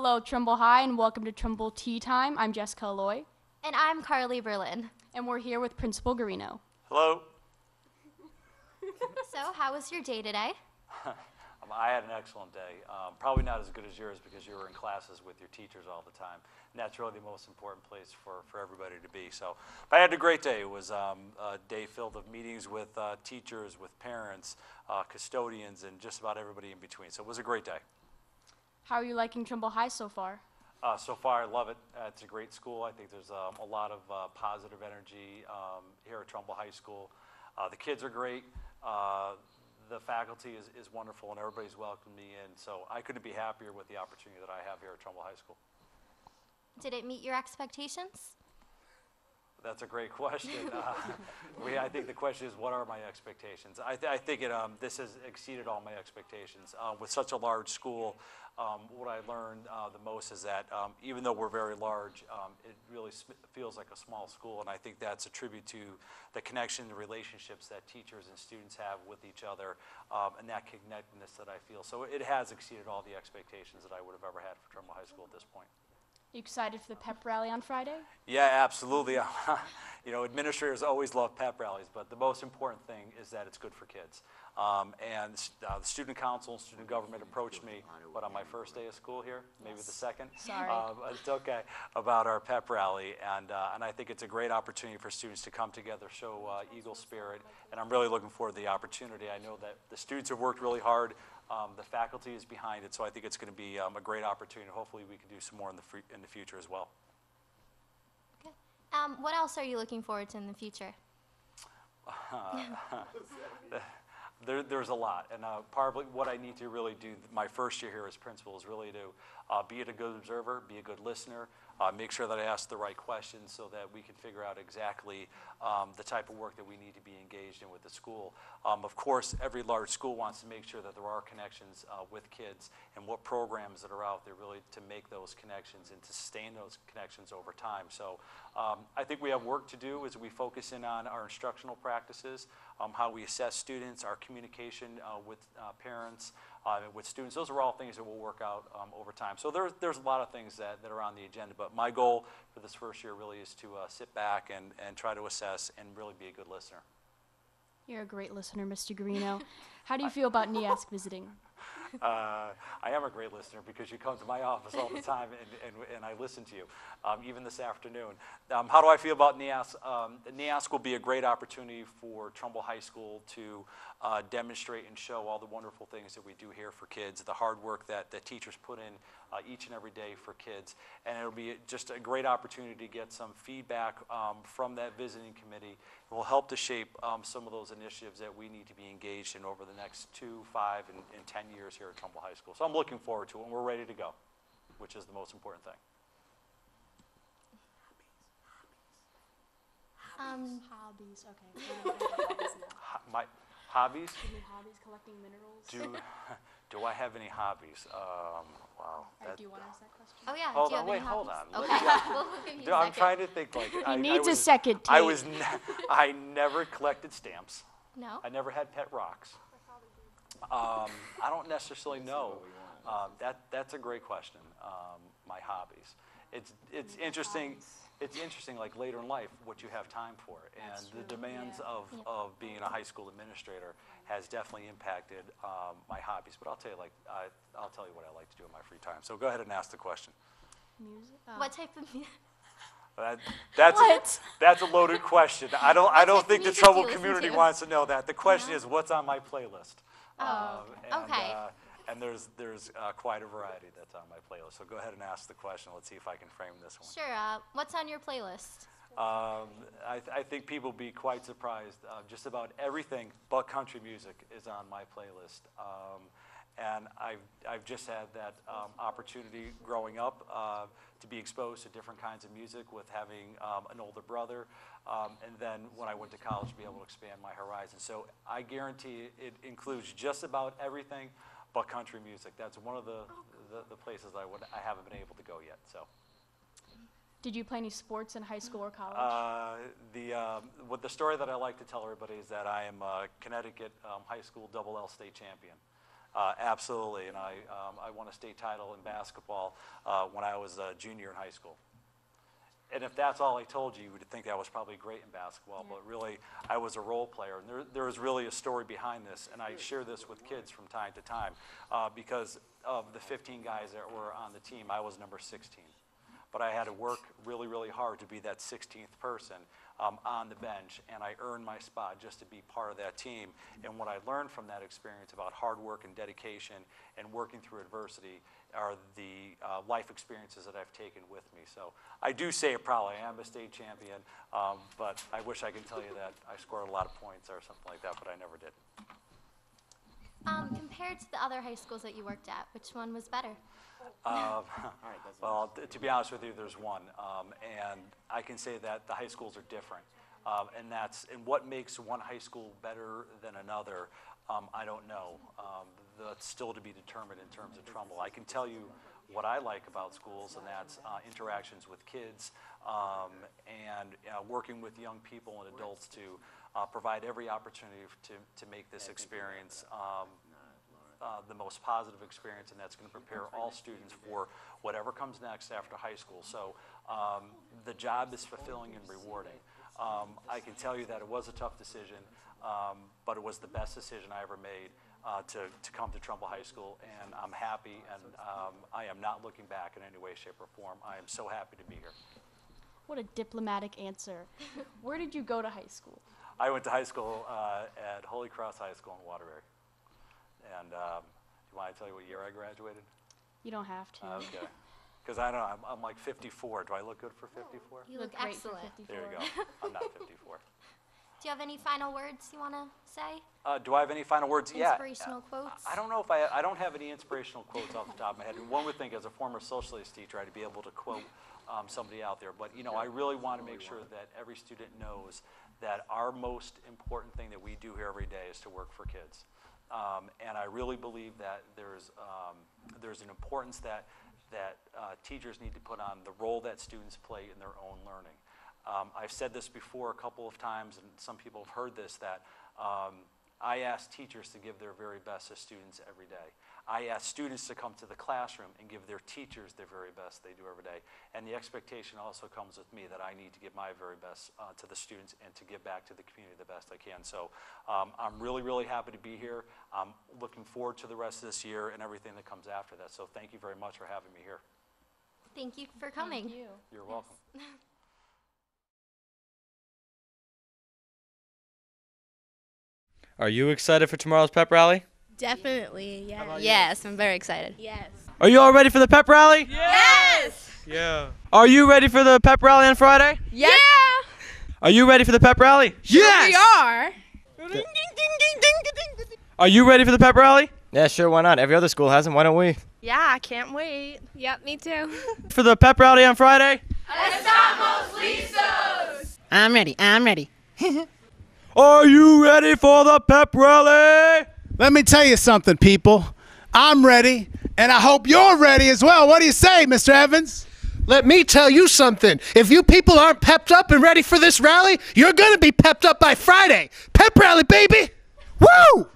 Hello, Trimble High, and welcome to Trimble Tea Time. I'm Jessica Aloy. And I'm Carly Berlin. And we're here with Principal Garino. Hello. So, how was your day today? I had an excellent day. Probably not as good as yours because you were in classes with your teachers all the time. And that's really the most important place for everybody to be. So, but I had a great day. It was a day filled of meetings with teachers, with parents, custodians, and just about everybody in between. So it was a great day. How are you liking Trimble High so far? So far, I love it. It's a great school. I think there's a lot of positive energy here at Trumbull High School. The kids are great. The faculty is wonderful, and everybody's welcomed me in. So I couldn't be happier with the opportunity that I have here at Trumbull High School. Did it meet your expectations? That's a great question. I think the question is, what are my expectations? I think this has exceeded all my expectations. With such a large school, what I learned the most is that even though we're very large, it really feels like a small school, and I think that's a tribute to the connection, the relationships that teachers and students have with each other, and that connectedness that I feel. So it has exceeded all the expectations that I would have ever had for Trumbull High School at this point. You excited for the pep rally on Friday? Yeah, absolutely. You know, administrators always love pep rallies, but the most important thing is that it's good for kids. The student council and student government approached me, on my first day of school here, maybe the second. Sorry. It's okay, about our pep rally, and I think it's a great opportunity for students to come together, show Eagle spirit, and I'm really looking forward to the opportunity. I know that the students have worked really hard. The faculty is behind it, so I think it's going to be a great opportunity. Hopefully we can do some more in the future as well. Okay. What else are you looking forward to in the future? There's a lot, and probably what I need to really do my first year here as principal is really to be a good observer, be a good listener, make sure that I ask the right questions so that we can figure out exactly the type of work that we need to be engaged in with the school. Of course, every large school wants to make sure that there are connections with kids and what programs that are out there really to make those connections and to sustain those connections over time. So I think we have work to do as we focus in on our instructional practices, how we assess students, our communication with parents, with students. Those are all things that we'll work out over time. So there's a lot of things that are on the agenda, but my goal for this first year really is to sit back and try to assess and really be a good listener. You're a great listener, Mr. Garino. How do you feel about NEASC visiting? I am a great listener because you come to my office all the time and I listen to you, even this afternoon. How do I feel about NEASC? NEASC will be a great opportunity for Trumbull High School to demonstrate and show all the wonderful things that we do here for kids, the hard work that the teachers put in each and every day for kids. And it'll be just a great opportunity to get some feedback from that visiting committee. It will help to shape some of those initiatives that we need to be engaged in over the next 2, 5, and 10 years here at Trumbull High School. So I'm looking forward to it, and we're ready to go, which is the most important thing. Hobbies, okay. My hobbies? Any hobbies, collecting minerals? Do I have any hobbies? Wow. Do you want to ask that question? Oh yeah. Hold do you on, have any wait, hold hobbies? on. Okay. We'll give you a I'm second. trying to think like He needs a second. I never collected stamps. No. I never had pet rocks. I don't necessarily know. That's a great question. My hobbies. It's interesting. It's interesting, like later in life, what you have time for, and the demands of being a high school administrator has definitely impacted my hobbies. But I'll tell you, I'll tell you what I like to do in my free time. So go ahead and ask the question. Music? What type of music? That's a loaded question. I don't think the music Trumbull do you listen community to? wants to know that. The question is, what's on my playlist? Okay. And there's quite a variety that's on my playlist. So go ahead and ask the question. Let's see if I can frame this one. Sure. What's on your playlist? I think people will be quite surprised. Just about everything but country music is on my playlist. And I've just had that opportunity growing up to be exposed to different kinds of music with having an older brother. And then when I went to college, be able to expand my horizons. So I guarantee it includes just about everything but country music. That's one of the places I haven't been able to go yet. So. Did you play any sports in high school or college? The story that I like to tell everybody is that I am a Connecticut high school double L state champion. Absolutely, and I won a state title in basketball when I was a junior in high school. And if that's all I told you, you would think that was probably great in basketball, but really, I was a role player. And there is really a story behind this, and I share this with kids from time to time, because of the 15 guys that were on the team, I was number 16. But I had to work really, really hard to be that 16th person on the bench, and I earned my spot just to be part of that team. And what I learned from that experience about hard work and dedication and working through adversity are the life experiences that I've taken with me. So I do say it proudly. I am a state champion, but I wish I could tell you that I scored a lot of points or something like that, but I never did. Compared to the other high schools that you worked at, which one was better? Well, to be honest with you, there's one, and I can say that the high schools are different, and what makes one high school better than another, I don't know. That's still to be determined in terms of Trumbull. I can tell you what I like about schools, and that's interactions with kids and working with young people and adults to provide every opportunity to make this experience the most positive experience, and that's going to prepare all students for whatever comes next after high school. So the job is fulfilling and rewarding. I can tell you that it was a tough decision, but it was the best decision I ever made to come to Trumbull High School, and I'm happy, and I am not looking back in any way, shape, or form. I am so happy to be here. What a diplomatic answer. Where did you go to high school? I went to high school at Holy Cross High School in Waterbury. And do you want to tell you what year I graduated? You don't have to. Okay. Because I don't know, I'm like 54. Do I look good for 54? You look great for excellent. 54. There you go. I'm not 54. Do you have any final words you want to say? Do I have any final words? Inspirational quotes? I don't know if I don't have any inspirational quotes off the top of my head. And one would think as a former socialist teacher, I'd be able to quote somebody out there. But, I really want to make sure that every student knows that our most important thing that we do here every day is to work for kids. And I really believe that there's an importance that teachers need to put on the role that students play in their own learning. I've said this before a couple of times, and some people have heard this, that I ask teachers to give their very best to students every day. I ask students to come to the classroom and give their teachers their very best they do every day. And the expectation also comes with me that I need to give my very best to the students and to give back to the community the best I can. So I'm really, really happy to be here. I'm looking forward to the rest of this year and everything that comes after that. So thank you very much for having me here. Thank you for coming. Thank you. You're welcome. Are you excited for tomorrow's pep rally? Definitely, yes. Yes, I'm very excited. Yes. Are you all ready for the pep rally? Yes! Yeah. Are you ready for the pep rally on Friday? Yeah! Are you ready for the pep rally? Yes! We are! Are you ready for the pep rally? Yeah, sure, why not? Every other school has them, why don't we? Yeah, I can't wait. Yep, me too. For the pep rally on Friday? I'm ready. Are you ready for the pep rally? Let me tell you something, people. I'm ready, and I hope you're ready as well. What do you say, Mr. Evans? Let me tell you something. If you people aren't pepped up and ready for this rally, you're going to be pepped up by Friday. Pep rally, baby! Woo!